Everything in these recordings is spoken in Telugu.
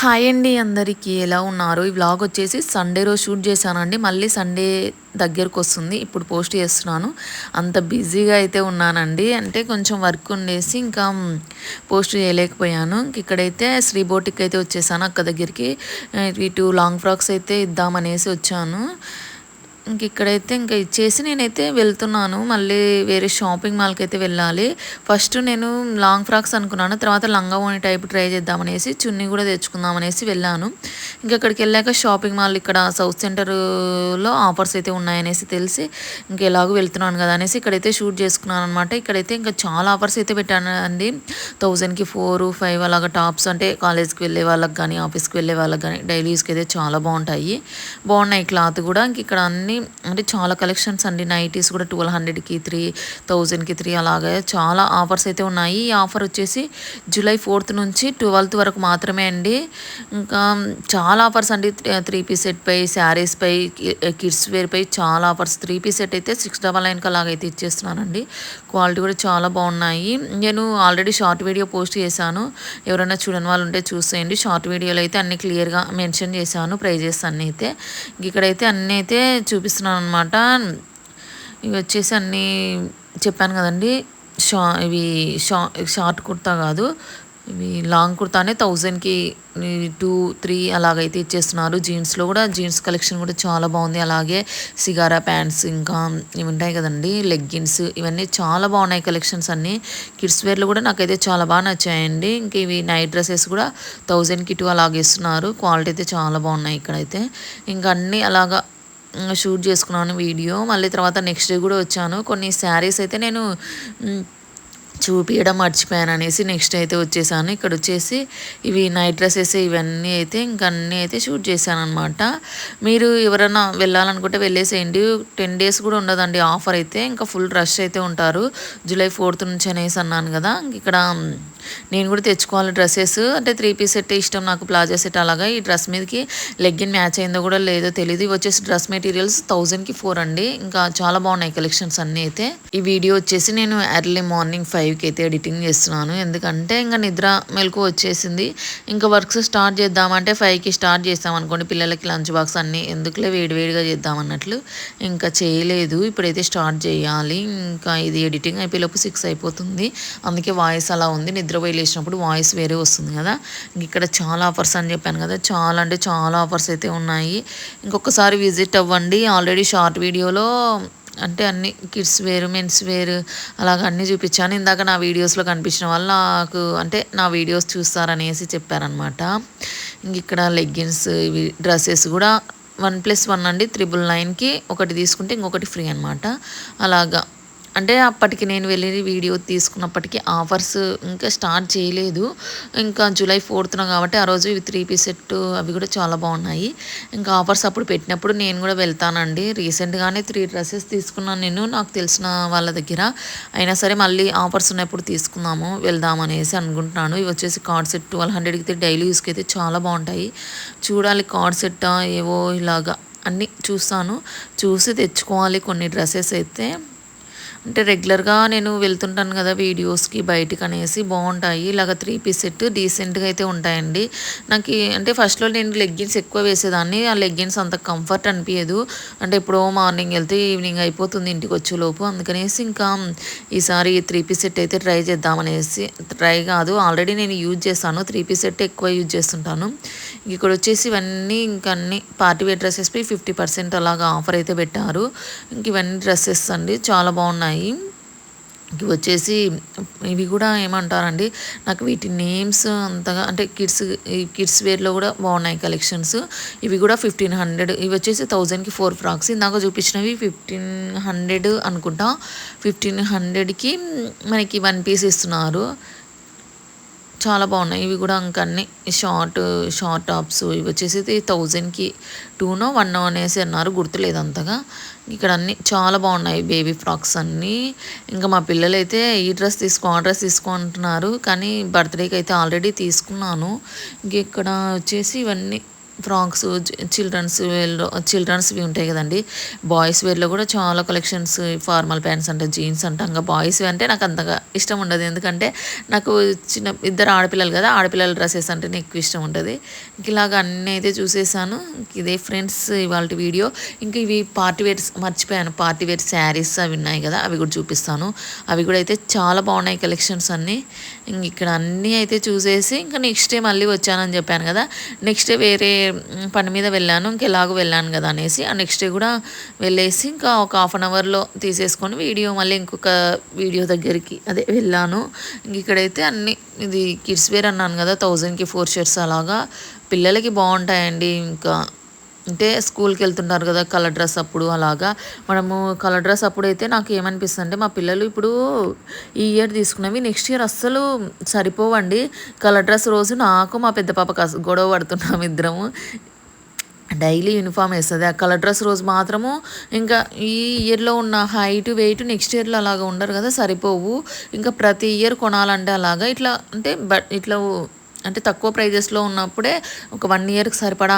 హాయ్ అండి అందరికీ ఎలా ఉన్నారు? ఈ వ్లాగ్ వచ్చేసి సండే రోజు షూట్ చేశానండి. మళ్ళీ సండే దగ్గరకు వస్తుంది. ఇప్పుడు పోస్ట్ చేస్తున్నాను. అంత బిజీగా అయితే ఉన్నానండి. అంటే కొంచెం వర్క్ ఉండేసి ఇంకా పోస్ట్ చేయలేకపోయాను. ఇక్కడైతే శ్రీ బోటిక్ అయితే వచ్చేసాను అక్క దగ్గరికి. ఇటు లాంగ్ ఫ్రాక్స్ అయితే ఇద్దామనేసి వచ్చాను. ఇక్కడైతే ఇంకా ఇచ్చేసి నేనైతే వెళ్తున్నాను. మళ్ళీ వేరే షాపింగ్ మాల్కి అయితే వెళ్ళాలి. ఫస్ట్ నేను లాంగ్ ఫ్రాక్స్ అనుకున్నాను. తర్వాత లంగా ఓణి టైప్ ట్రై చేద్దామనేసి చున్నీ కూడా తెచ్చుకుందామనేసి వెళ్ళాను. అక్కడికి వెళ్ళాక షాపింగ్ మాల్ ఇక్కడ సౌత్ సెంటర్లో ఆఫర్స్ అయితే ఉన్నాయనేసి తెలిసి ఎలాగో వెళ్తున్నాను కదా అనేసి ఇక్కడైతే షూట్ చేసుకున్నాను అనమాట. ఇక్కడైతే ఇంకా చాలా ఆఫర్స్ అయితే పెట్టాను అండి. 1000కి 4, 5 అలాగా టాప్స్, అంటే కాలేజ్కి వెళ్ళే వాళ్ళకి కానీ ఆఫీస్కి వెళ్ళే వాళ్ళకి కానీ డైలీ యూస్కి అయితే చాలా బాగున్నాయి క్లాత్ కూడా. ఇక్కడ అన్ని అంటే చాలా కలెక్షన్స్ అండి. నైటీస్ కూడా 1200కి 3, 1000కి 3 అలాగే చాలా ఆఫర్స్ అయితే ఉన్నాయి. ఈ ఆఫర్ వచ్చేసి జూలై 4th నుంచి 12th వరకు మాత్రమే అండి. ఇంకా చాలా ఆఫర్స్ అండి. 3 పీస్ సెట్ పై, శారీస్ పై, కిడ్స్ వేర్ పై చాలా ఆఫర్స్. 3 పీస్ సెట్ అయితే 699కి అలాగైతే ఇచ్చేస్తున్నానండి. క్వాలిటీ కూడా చాలా బాగున్నాయి. నేను ఆల్రెడీ షార్ట్ వీడియో పోస్ట్ చేశాను. ఎవరైనా చూడని వాళ్ళు ఉంటే చూసేయండి. షార్ట్ వీడియోలో అయితే అన్ని క్లియర్గా మెన్షన్ చేశాను ప్రైజెస్ అన్నీ అయితే. ఇక్కడైతే అన్నీ అయితే చూపిస్తున్నాను అనమాట. ఇవి వచ్చేసి అన్నీ చెప్పాను కదండి. ఇవి షార్ట్ కుర్తా కాదు, ఇవి లాంగ్ కుర్తానే 1000కి 2, 3 అలాగైతే ఇచ్చేస్తున్నారు. జీన్స్లో కూడా జీన్స్ కలెక్షన్ కూడా చాలా బాగుంది. అలాగే సిగారా ప్యాంట్స్, ఇంకా ఇవి ఉంటాయి కదండి లెగ్గిన్స్, ఇవన్నీ చాలా బాగున్నాయి కలెక్షన్స్ అన్నీ. కిడ్స్ వేర్లో కూడా నాకైతే చాలా బాగా నచ్చాయండి. ఇంక ఇవి నైట్ డ్రెస్సెస్ కూడా 1000కి 2 అలాగే ఇస్తున్నారు. క్వాలిటీ అయితే చాలా బాగున్నాయి ఇక్కడైతే. ఇంకా అన్నీ అలాగా షూట్ చేసుకున్నాను వీడియో. మళ్ళీ తర్వాత నెక్స్ట్ డే కూడా వచ్చాను. కొన్ని శారీస్ అయితే నేను చూపించడం మర్చిపోయాను అనేసి నెక్స్ట్ అయితే వచ్చేసాను. ఇక్కడ వచ్చేసి ఇవి నైట్ డ్రెస్సెస్ ఇవన్నీ అయితే ఇంకా అన్నీ అయితే షూట్ చేశాను అనమాట. మీరు ఎవరైనా వెళ్ళాలనుకుంటే వెళ్ళేసేయండి. 10 days కూడా ఉండదండి ఆఫర్ అయితే. ఇంకా ఫుల్ రష్ అయితే ఉంటారు. జూలై 4th నుంచి అనేసి అన్నాను కదా. ఇక్కడ నేను కూడా తెచ్చుకోవాలి డ్రెస్సెస్. అంటే 3 పీస్ సెట్ ఇష్టం నాకు, ప్లాజా సెట్ అలాగా. ఈ డ్రెస్ మీదకి లెగ్గిన్ మ్యాచ్ అయిందో కూడా లేదో తెలియదు. ఇవి వచ్చేసి డ్రెస్ మెటీరియల్స్ 1000కి 4 అండి. ఇంకా చాలా బాగున్నాయి కలెక్షన్స్ అన్నీ అయితే. ఈ వీడియో వచ్చేసి నేను ఎర్లీ మార్నింగ్ 5కి అయితే ఎడిటింగ్ చేస్తున్నాను. ఎందుకంటే ఇంకా నిద్ర మెలకు వచ్చేసింది. ఇంకా వర్క్స్ స్టార్ట్ చేద్దామంటే 5కి స్టార్ట్ చేస్తాం అనుకోండి. పిల్లలకి లంచ్ బాక్స్ అన్నీ ఎందుకులే వేడివేడిగా చేద్దామన్నట్లు ఇంకా చేయలేదు. ఇప్పుడైతే స్టార్ట్ చేయాలి. ఇంకా ఇది ఎడిటింగ్ అయిపోయేలోపు 6 అయిపోతుంది. అందుకే వాయిస్ అలా ఉంది. నిద్రపోయి లేచినప్పుడు వాయిస్ వేరే వస్తుంది కదా. ఇక్కడ చాలా ఆఫర్స్ అని చెప్పాను కదా, చాలా అంటే చాలా ఆఫర్స్ అయితే ఉన్నాయి. ఇంకొకసారి విజిట్ అవ్వండి. ఆల్రెడీ షార్ట్ వీడియోలో అంటే అన్ని కిడ్స్ వేర్, మెన్స్ వేర్ అలాగ అన్నీ చూపించాను. ఇందాక నా వీడియోస్లో కనిపించిన వాళ్ళు నాకు అంటే నా వీడియోస్ చూస్తారనేసి చెప్పారనమాట. ఇక్కడ లెగ్గిన్స్, ఇవి డ్రెస్సెస్ కూడా 1+1 అండి. 999కి ఒకటి తీసుకుంటే ఇంకొకటి ఫ్రీ అనమాట. అలాగా అంటే అప్పటికి నేను వెళ్ళి వీడియో తీసుకున్నప్పటికీ ఆఫర్స్ ఇంకా స్టార్ట్ చేయలేదు. ఇంకా జూలై 4th కాబట్టి ఆ రోజు ఇవి 3 పీస్ సెట్ అవి కూడా చాలా బాగున్నాయి. ఇంకా ఆఫర్స్ అప్పుడు పెట్టినప్పుడు నేను కూడా వెళ్తానండి. రీసెంట్గానే 3 డ్రెస్సెస్ తీసుకున్నాను నేను, నాకు తెలిసిన వాళ్ళ దగ్గర. అయినా సరే మళ్ళీ ఆఫర్స్ ఉన్నప్పుడు తీసుకుందాము, వెళ్దామనేసి అనుకుంటున్నాను. ఇవి వచ్చేసి కార్డ్ సెట్ 1200కి డైలీ యూస్కి అయితే చాలా బాగుంటాయి. చూడాలి కార్డ్ సెట్ ఏవో ఇలాగా అన్నీ చూస్తాను. చూసి తెచ్చుకోవాలి కొన్ని డ్రెస్సెస్ అయితే. అంటే రెగ్యులర్గా నేను వెళ్తుంటాను కదా వీడియోస్కి బయటికి అనేసి బాగుంటాయి. ఇలాగ 3 పీస్ సెట్ డీసెంట్గా అయితే ఉంటాయండి. నాకు అంటే ఫస్ట్లో నేను లెగ్గిన్స్ ఎక్కువ వేసేదాన్ని. ఆ లెగ్గిన్స్ అంత కంఫర్ట్ అనిపించదు. అంటే ఎప్పుడో మార్నింగ్ వెళ్తే ఈవినింగ్ అయిపోతుంది ఇంటికి వచ్చేలోపు. అందుకనేసి ఇంకా ఈసారి 3 పీస్ సెట్ అయితే ట్రై చేద్దామనేసి, ట్రై కాదు ఆల్రెడీ నేను యూజ్ చేస్తాను. 3 పీస్ సెట్ ఎక్కువ యూజ్ చేస్తుంటాను. ఇక్కడ వచ్చేసి ఇవన్నీ ఇంకా అన్ని పార్టీ వేర్ డ్రెస్సెస్పై 50% అలాగా ఆఫర్ అయితే పెట్టారు. ఇంక ఇవన్నీ డ్రెస్సెస్ అండి చాలా బాగున్నాయి. ఇవి వచ్చేసి ఇవి కూడా ఏమంటారండి, నాకు వీటి నేమ్స్ అంతగా అంటే కిడ్స్ వేర్లో కూడా బాగున్నాయి కలెక్షన్స్. ఇవి కూడా 1500. ఇవి వచ్చేసి 1000కి 4 ఫ్రాక్స్. ఇందాక చూపించినవి 1500 అనుకుంటా. 1500కి మనకి 1 పీస్ ఇస్తున్నారు. చాలా బాగున్నాయి ఇవి కూడా. ఇంకా అన్ని షార్ట్ టాప్స్ ఇవి వచ్చేసి 1000కి 2నో 1నో అనేసి అన్నారు, గుర్తులేదు అంతగా. ఇక్కడ అన్నీ చాలా బాగున్నాయి బేబీ ఫ్రాక్స్ అన్నీ. ఇంకా మా పిల్లలు అయితే ఈ డ్రెస్ తీసుకో, ఆ డ్రెస్ తీసుకో అంటున్నారు. కానీ బర్త్డేకి అయితే ఆల్రెడీ తీసుకున్నాను. ఇంక ఇక్కడ వచ్చేసి ఇవన్నీ ఫ్రాక్స్, చిల్డ్రన్స్వి ఉంటాయి కదండి. బాయ్స్ వేర్లో కూడా చాలా కలెక్షన్స్, ఫార్మల్ ప్యాంట్స్ అంటే జీన్స్ అంట, ఇంకా బాయ్స్ అంటే నాకు అంతగా ఇష్టం ఉండదు. ఎందుకంటే నాకు ఇద్దరు ఆడపిల్లలు కదా, ఆడపిల్లల డ్రెస్సెస్ అంటేనే ఎక్కువ ఇష్టం ఉంటుంది. ఇలాగ అన్నీ అయితే చూసేసాను. ఇదే ఫ్రెండ్స్ ఇవాళ వీడియో. ఇంకా ఇవి పార్టీ వేర్స్ మర్చిపోయాను, పార్టీ వేర్ శారీస్ అవి ఉన్నాయి కదా, అవి కూడా చూపిస్తాను. అవి కూడా అయితే చాలా బాగున్నాయి కలెక్షన్స్ అన్నీ. ఇంక ఇక్కడ అన్నీ అయితే చూసేసి ఇంకా నెక్స్ట్ డే మళ్ళీ వచ్చానని చెప్పాను కదా, నెక్స్ట్ డే వేరే పని మీద వెళ్ళాను. ఇంకెలాగో వెళ్ళాను కదా అనేసి ఆ నెక్స్ట్ డే కూడా వెళ్ళేసి ఇంకా ఒక హాఫ్ అన్ అవర్లో తీసేసుకొని వీడియో మళ్ళీ ఇంకొక వీడియో దగ్గరికి అదే వెళ్ళాను. ఇంక ఇక్కడైతే అన్ని ఇది కిడ్స్ వేర్ అన్నాను కదా, 1000కి 4 షర్ట్స్ అలాగా పిల్లలకి బాగుంటాయండి. ఇంకా అంటే స్కూల్కి వెళ్తుంటారు కదా కలర్ డ్రెస్ అప్పుడు, అలాగా మనము కలర్ డ్రెస్ అప్పుడు అయితే నాకు ఏమనిపిస్తుంది అంటే మా పిల్లలు ఇప్పుడు ఈ ఇయర్ తీసుకున్నవి నెక్స్ట్ ఇయర్ అస్సలు సరిపోవండి. కలర్ డ్రెస్ రోజు నాకు మా పెద్ద పాప గొడవ పడుతున్నాం ఇద్దరము. డైలీ యూనిఫామ్ వేస్తుంది, ఆ కలర్ డ్రెస్ రోజు మాత్రము ఇంకా ఈ ఇయర్లో ఉన్న హైట్ వెయిట్ నెక్స్ట్ ఇయర్లో అలాగా ఉండరు కదా, సరిపోవు. ఇంకా ప్రతి ఇయర్ కొనాలంటే అలాగా ఇట్లా అంటే ఇట్లా అంటే తక్కువ ప్రైజెస్లో ఉన్నప్పుడే ఒక 1 ఇయర్కి సరిపడా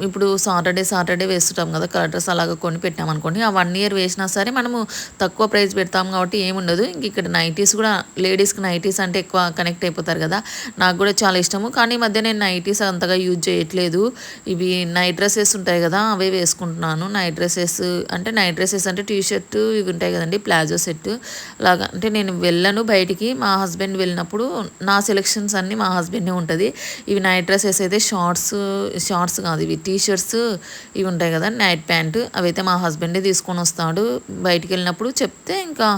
ఇప్పుడు సాటర్డే వేస్తుంటాం కదా కలర్ డ్రెస్, అలాగా కొని పెట్టామనుకోండి, ఆ 1 ఇయర్ వేసినా సరే మనము తక్కువ ప్రైస్ పెడతాం కాబట్టి ఏముండదు. ఇంక ఇక్కడ నైటీస్ కూడా లేడీస్కి నైటీస్ అంటే ఎక్కువ కనెక్ట్ అయిపోతారు కదా, నాకు కూడా చాలా ఇష్టము. కానీ ఈ మధ్య నేను నైటీస్ అంతగా యూజ్ చేయట్లేదు. ఇవి నైట్ డ్రెస్సెస్ ఉంటాయి కదా అవే వేసుకుంటున్నాను. నైట్ డ్రెస్సెస్ అంటే టీ షర్ట్ ఇవి ఉంటాయి కదండి, ప్లాజో సెట్ అలాగా. అంటే నేను వెళ్ళను బయటికి, మా హస్బెండ్ వెళ్ళినప్పుడు నా సెలెక్షన్స్ అన్నీ మా హస్బెండ్ ఉంటుంది. ఇవి నైట్ డ్రెస్సెస్ అయితే షార్ట్స్ కాదు, ఇవి టీ షర్ట్స్ ఇవి ఉంటాయి కదా నైట్ ప్యాంట్, అవైతే మా హస్బెండే తీసుకొని వస్తాడు. బయటికి వెళ్ళినప్పుడు చెప్తే ఇంకా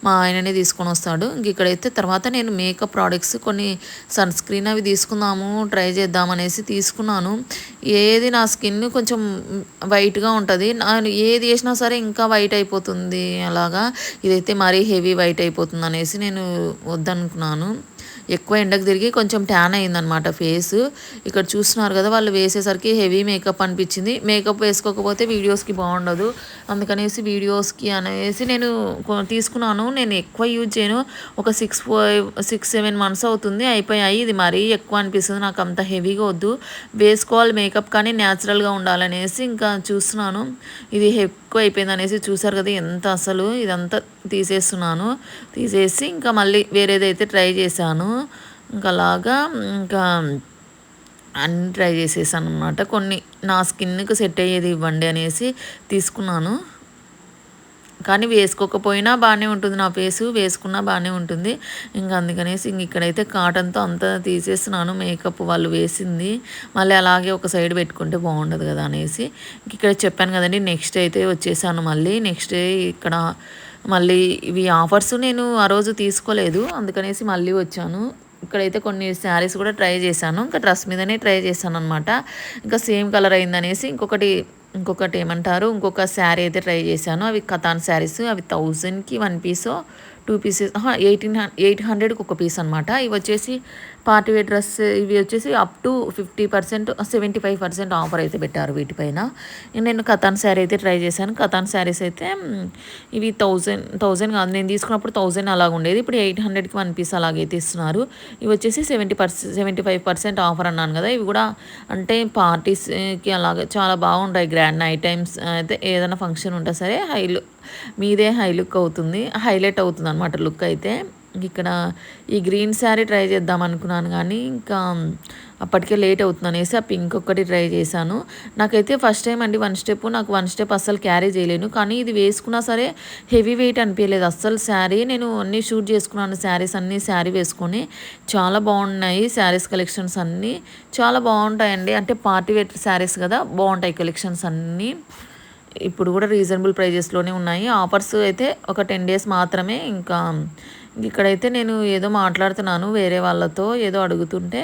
మా ఆయననే తీసుకొని వస్తాడు. ఇంక ఇక్కడైతే తర్వాత నేను మేకప్ ప్రోడక్ట్స్ కొన్ని సన్ స్క్రీన్ అవి తీసుకుందాము ట్రై చేద్దామనేసి తీసుకున్నాను. ఏది నా స్కిన్ కొంచెం వైట్గా ఉంటుంది, ఏది వేసినా సరే ఇంకా వైట్ అయిపోతుంది అలాగా. ఇదైతే మరీ హెవీ వైట్ అయిపోతుంది అనేసి నేను వద్దనుకున్నాను. ఎక్కువ ఎండకు తిరిగి కొంచెం ట్యాన్ అయిందనమాట ఫేస్. ఇక్కడ చూస్తున్నారు కదా, వాళ్ళు వేసేసరికి హెవీ మేకప్ అనిపించింది. మేకప్ వేసుకోకపోతే వీడియోస్కి బాగుండదు, అందుకనేసి వీడియోస్కి అనేసి నేను తీసుకున్నాను. నేను ఎక్కువ యూజ్ చేయను, ఒక 6-7 మంత్స్ అవుతుంది, అయిపోయాయి. ఇది మరీ ఎక్కువ అనిపిస్తుంది, నాకు అంత హెవీగా వద్దు, వేసుకోవాలి మేకప్ కానీ న్యాచురల్గా ఉండాలనేసి ఇంకా చూస్తున్నాను. ఇది ఎక్కువ అయిపోయింది అనేసి చూసారు కదా ఎంత, అసలు ఇదంతా తీసేసి ఇంకా మళ్ళీ వేరేదైతే ట్రై చేశాను. ఇంకా అలాగా ఇంకా అన్నీ ట్రై చేసేసాను అనమాట. కొన్ని నా స్కిన్కి సెట్ అయ్యేది ఇవ్వండి అనేసి తీసుకున్నాను. కానీ వేసుకోకపోయినా బాగానే ఉంటుంది నా ఫేసు, వేసుకున్నా బాగానే ఉంటుంది. ఇంకా అందుకనేసి ఇక్కడైతే కాటన్తో అంతా తీసేస్తున్నాను మేకప్ వాళ్ళు వేసింది, మళ్ళీ అలాగే ఒక సైడ్ పెట్టుకుంటే బాగుండదు కదా అనేసి. ఇక్కడ చెప్పాను కదండి నెక్స్ట్ అయితే వచ్చేసాను. మళ్ళీ నెక్స్ట్ డే ఇక్కడ మళ్ళీ ఇవి ఆఫర్స్ నేను ఆ రోజు తీసుకోలేదు, అందుకనేసి మళ్ళీ వచ్చాను. ఇక్కడైతే కొన్ని శారీస్ కూడా ట్రై చేశాను, ఇంకా డ్రెస్ మీదనే ట్రై చేశాను అనమాట. ఇంకా సేమ్ కలర్ అయిందనేసి ఇంకొకటి ఏమంటారు, ఇంకొక శారీ అయితే ట్రై చేశాను. అవి కతాన్ శారీస్, అవి 1000కి 1 పీసో 2 పీసెస్ 800కి ఒక పీస్ అనమాట. ఇవి వచ్చేసి పార్టీ వేర్ డ్రెస్, ఇవి వచ్చేసి అప్ టు 50% 75% ఆఫర్ అయితే పెట్టారు వీటిపైన. నేను కతాన్ శారీ అయితే ట్రై చేశాను. కతాన్ శారీస్ అయితే ఇవి 1000 కాదు, నేను తీసుకున్నప్పుడు 1000 అలాగ ఉండేది, ఇప్పుడు 800కి 1 పీస్ అలాగైతే ఇస్తున్నారు. ఇవి వచ్చేసి 75% ఆఫర్ అన్నాను కదా, ఇవి కూడా అంటే పార్టీస్కి అలాగే చాలా బాగుంటాయి. గ్రాండ్ నైట్ టైమ్స్ అయితే ఏదైనా ఫంక్షన్ ఉంటే సరే మీదే హైలైట్ అవుతుంది అనమాట లుక్ అయితే. ఇక్కడ ఈ గ్రీన్ శారీ ట్రై చేద్దాం అనుకున్నాను కానీ ఇంకా అప్పటికే లేట్ అవుతుంది అనేసి ఆ పింక్ ఒక్కటి ట్రై చేశాను. నాకైతే ఫస్ట్ టైం అండి నాకు 1 స్టెప్ అస్సలు క్యారీ చేయలేను, కానీ ఇది వేసుకున్నా సరే హెవీ వెయిట్ అనిపించలేదు అస్సలు. శారీ నేను అన్నీ షూట్ చేసుకున్నాను, శారీ వేసుకొని చాలా బాగున్నాయి. శారీస్ కలెక్షన్స్ అన్నీ చాలా బాగుంటాయండి, అంటే పార్టీ వేర్ శారీస్ కదా, బాగుంటాయి కలెక్షన్స్ అన్నీ. ఇప్పుడు కూడా రీజనబుల్ ప్రైజెస్లోనే ఉన్నాయి. ఆఫర్స్ అయితే ఒక 10 డేస్ మాత్రమే. ఇంకా ఇక్కడైతే నేను ఏదో మాట్లాడుతున్నాను వేరే వాళ్ళతో, ఏదో అడుగుతుంటే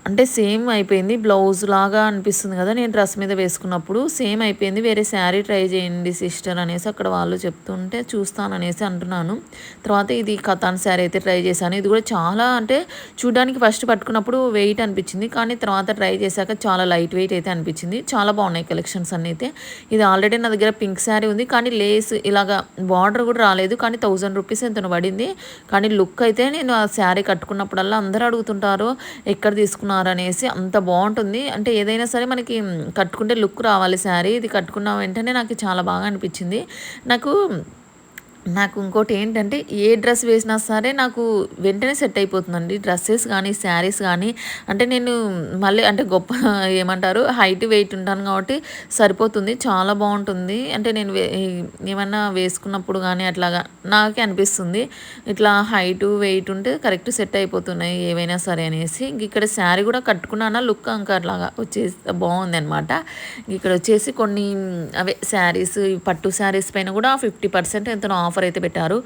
అంటే సేమ్ అయిపోయింది, బ్లౌజ్ లాగా అనిపిస్తుంది కదా నేను డ్రెస్ మీద వేసుకున్నప్పుడు, సేమ్ అయిపోయింది. వేరే శారీ ట్రై చేయండి సిస్టర్ అనేసి అక్కడ వాళ్ళు చెప్తుంటే చూస్తాననేసి అంటున్నాను. తర్వాత ఇది కతాన్ శారీ అయితే ట్రై చేశాను. ఇది కూడా చాలా అంటే చూడడానికి ఫస్ట్ పట్టుకున్నప్పుడు వెయిట్ అనిపించింది, కానీ తర్వాత ట్రై చేశాక చాలా లైట్ వెయిట్ అయితే అనిపించింది. చాలా బాగున్నాయి కలెక్షన్స్ అన్నీ అయితే. ఇది ఆల్రెడీ నా దగ్గర పింక్ శారీ ఉంది, కానీ లేస్ ఇలాగా బార్డర్ కూడా రాలేదు, కానీ 1000 రూపీస్ ఎంతనో పడింది. కానీ లుక్ అయితే నేను ఆ శారీ కట్టుకున్నప్పుడల్లా అందరూ అడుగుతుంటారు ఎక్కడ తీసుకున్నారు తీసుకున్నారనేసి అంత బాగుంటుంది. అంటే ఏదైనా సరే మనకి కట్టుకుంటే లుక్ రావాలి శారీ. ఇది కట్టుకున్న వెంటనే నాకు చాలా బాగా అనిపించింది. నాకు నాకు ఇంకోటి ఏంటంటే ఏ డ్రెస్ వేసినా సరే నాకు వెంటనే సెట్ అయిపోతుందండి. డ్రెస్సెస్ కానీ, శారీస్ కానీ. అంటే నేను మళ్ళీ అంటే గొప్ప ఏమంటారు హైట్, వెయిట్ ఉంటాను కాబట్టి సరిపోతుంది. చాలా బాగుంటుంది. అంటే నేను ఏమన్నా వేసుకున్నప్పుడు కానీ అట్లాగా నాకే అనిపిస్తుంది. ఇట్లా హైటు, వెయిట్ ఉంటే కరెక్ట్ సెట్ అయిపోతున్నాయి ఏవైనా సరే అనేసి. ఇంక ఇక్కడ శారీ కూడా కట్టుకున్నానా లుక్ ఇంకా అట్లాగా వచ్చేసి బాగుందనమాట. ఇక్కడ వచ్చేసి కొన్ని అవే శారీస్, పట్టు శారీస్ పైన కూడా 50% ఎంతనో ఆఫర్ అయితే పెట్టారు.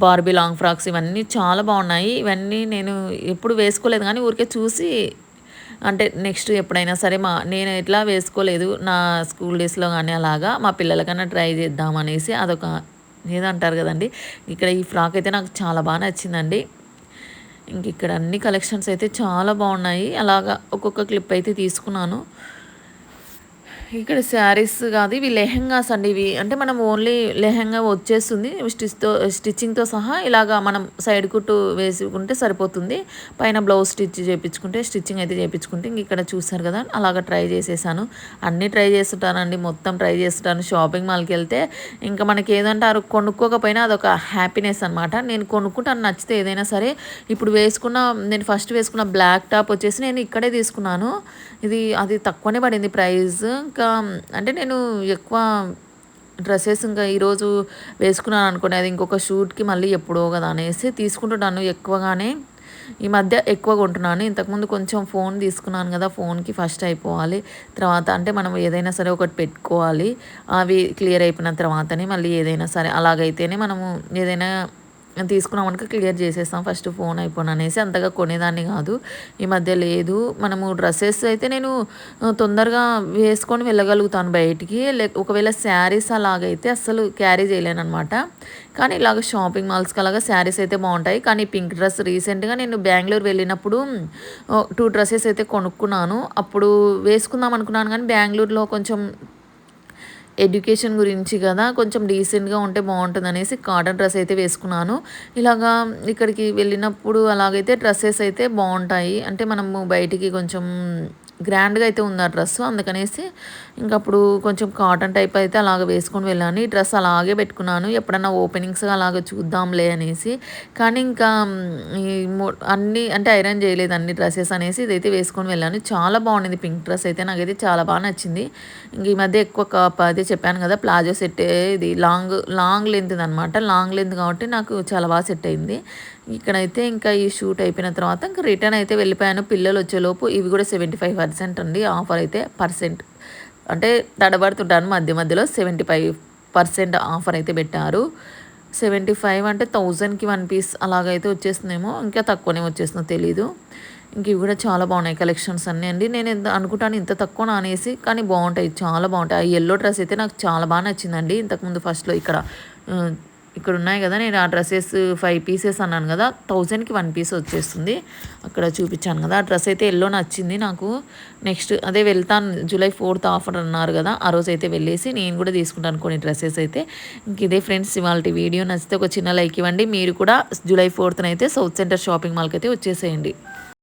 బార్బీ లాంగ్ ఫ్రాక్స్ ఇవన్నీ చాలా బాగున్నాయి. ఇవన్నీ నేను ఎప్పుడు వేసుకోలేదు కానీ ఊరికే చూసి అంటే నెక్స్ట్ ఎప్పుడైనా సరే నేను ఎట్లా వేసుకోలేదు నా స్కూల్ డేస్లో కానీ అలాగా మా పిల్లలకన్నా ట్రై చేద్దాం అనేసి అదొక ఏదంటారు కదండి. ఇక్కడ ఈ ఫ్రాక్ అయితే నాకు చాలా బాగా నచ్చిందండి. ఇంక ఇక్కడ అన్ని కలెక్షన్స్ అయితే చాలా బాగున్నాయి. అలాగా ఒక్కొక్క క్లిప్ అయితే తీసుకున్నాను. ఇక్కడ శారీస్ కాదు ఇవి లెహెంగాస్ అండి. ఇవి అంటే మనం ఓన్లీ లెహెంగా వచ్చేస్తుంది స్టిచ్చింగ్తో సహా. ఇలాగా మనం సైడ్ కుట్టు వేసుకుంటే సరిపోతుంది. పైన బ్లౌజ్ స్టిచ్చింగ్ అయితే చేయించుకుంటే ఇంక ఇక్కడ చూసారు కదా అలాగా ట్రై చేసేసాను. అన్నీ ట్రై చేస్తుంటానండి, మొత్తం ట్రై చేస్తుంటాను. షాపింగ్ మాల్కి వెళ్తే ఇంకా మనకి ఏదంటే కొనుక్కోకపోయినా అదొక హ్యాపీనెస్ అనమాట. నేను కొనుక్కుంటాను నచ్చితే ఏదైనా సరే. ఇప్పుడు నేను ఫస్ట్ వేసుకున్న బ్లాక్ టాప్ వచ్చేసి నేను ఇక్కడే తీసుకున్నాను. అది తక్కువనే పడింది ప్రైస్. ఇంకా అంటే నేను ఎక్కువ డ్రెస్సెస్ ఇంకా ఈరోజు వేసుకున్నాను అనుకోండి, అది ఇంకొక షూట్కి మళ్ళీ ఎప్పుడో కదా అనేసి తీసుకుంటున్నాను ఎక్కువగానే. ఈ మధ్య ఎక్కువ కొంటున్నాను. ఇంతకుముందు కొంచెం ఫోన్ తీసుకున్నాను కదా, ఫోన్కి ఫస్ట్ అయిపోవాలి. తర్వాత అంటే మనం ఏదైనా సరే ఒకటి పెట్టుకోవాలి. అవి క్లియర్ అయిపోయిన తర్వాతనే మళ్ళీ ఏదైనా సరే అలాగైతేనే మనము ఏదైనా తీసుకున్నామనుకో క్లియర్ చేసేస్తాం. ఫస్ట్ ఫోన్ అయిపోను అనేసి అంతగా కొనేదాన్ని కాదు. ఈ మధ్య లేదు. మనము డ్రెస్సెస్ అయితే నేను తొందరగా వేసుకొని వెళ్ళగలుగుతాను బయటికి. ఒకవేళ శారీస్ అలాగైతే అస్సలు క్యారీ చేయలేనమాట. కానీ ఇలాగ షాపింగ్ మాల్స్కి అలాగా శారీస్ అయితే బాగుంటాయి. కానీ పింక్ డ్రెస్ రీసెంట్గా నేను బెంగళూరు వెళ్ళినప్పుడు 2 డ్రెస్సెస్ అయితే కొనుక్కున్నాను. అప్పుడు వేసుకుందాం అనుకున్నాను కానీ బెంగళూరులో కొంచెం ఎడ్యుకేషన్ గురించి కదా కొంచెం డీసెంట్గా ఉంటే బాగుంటుంది అనేసి కాటన్ డ్రెస్ అయితే వేసుకున్నాను. ఇలాగా ఇక్కడికి వెళ్ళినప్పుడు అలాగైతే డ్రెస్సెస్ అయితే బాగుంటాయి. అంటే మనము బయటికి కొంచెం గ్రాండ్గా అయితే ఉంది ఆ డ్రెస్. అందుకనేసి ఇంకప్పుడు కొంచెం కాటన్ టైప్ అయితే అలాగ వేసుకొని వెళ్ళాను. ఈ డ్రెస్ అలాగే పెట్టుకున్నాను. ఎప్పుడన్నా ఓపెనింగ్స్ అలాగ చూద్దాంలే అనేసి. కానీ ఇంకా ఈ అన్నీ అంటే ఐరన్ చేయలేదు అన్ని డ్రెస్సెస్ అనేసి ఇదైతే వేసుకొని వెళ్ళాను. చాలా బాగుంది పింక్ డ్రెస్ అయితే నాకైతే చాలా బాగా నచ్చింది. ఇంక ఈ మధ్య ఎక్కువ అదే చెప్పాను కదా ప్లాజో సెట్ ఇది లాంగ్ లెంత్ అనమాట. లాంగ్ లెంత్ కాబట్టి నాకు చాలా బాగా సెట్ అయింది. ఇక్కడైతే ఇంకా ఈ షూట్ అయిపోయిన తర్వాత ఇంకా రిటర్న్ అయితే వెళ్ళిపోయాను. పిల్లలు వచ్చేలోపు ఇవి కూడా 75% అండి ఆఫర్ అయితే అంటే తడబడుతుంటాను మధ్య మధ్యలో. 75% ఆఫర్ అయితే పెట్టారు. 75 అంటే 1000కి 1 పీస్ అలాగైతే వచ్చేస్తుందేమో, ఇంకా తక్కువనే వచ్చేస్తుందో తెలీదు. ఇంక ఇవి కూడా చాలా బాగున్నాయి కలెక్షన్స్ అన్నీ అండి. నేను అనుకుంటాను ఇంత తక్కువ అనేసి, కానీ బాగుంటాయి, చాలా బాగుంటాయి. ఆ ఎల్లో డ్రెస్ అయితే నాకు చాలా బాగా నచ్చిందండి. ఇంతకుముందు ఫస్ట్లో ఇక్కడ ఉన్నాయి కదా, నేను ఆ డ్రెస్సెస్ 5 పీసెస్ అన్నాను కదా, 1000కి 1 పీస్ వచ్చేస్తుంది. అక్కడ చూపించాను కదా, ఆ డ్రెస్ అయితే ఎల్లో నచ్చింది నాకు. నెక్స్ట్ అదే వెళ్తాను, July 4th ఆఫర్ అన్నారు కదా, ఆ రోజు అయితే వెళ్ళేసి నేను కూడా తీసుకుంటాను కొన్ని డ్రెస్సెస్ అయితే. ఇంక ఇదే ఫ్రెండ్స్ ఇవాళ వీడియో. నచ్చితే ఒక చిన్న లైక్ ఇవ్వండి. మీరు కూడా July 4th అయితే సౌత్ సెంటర్ షాపింగ్ మాల్కి అయితే వచ్చేసేయండి.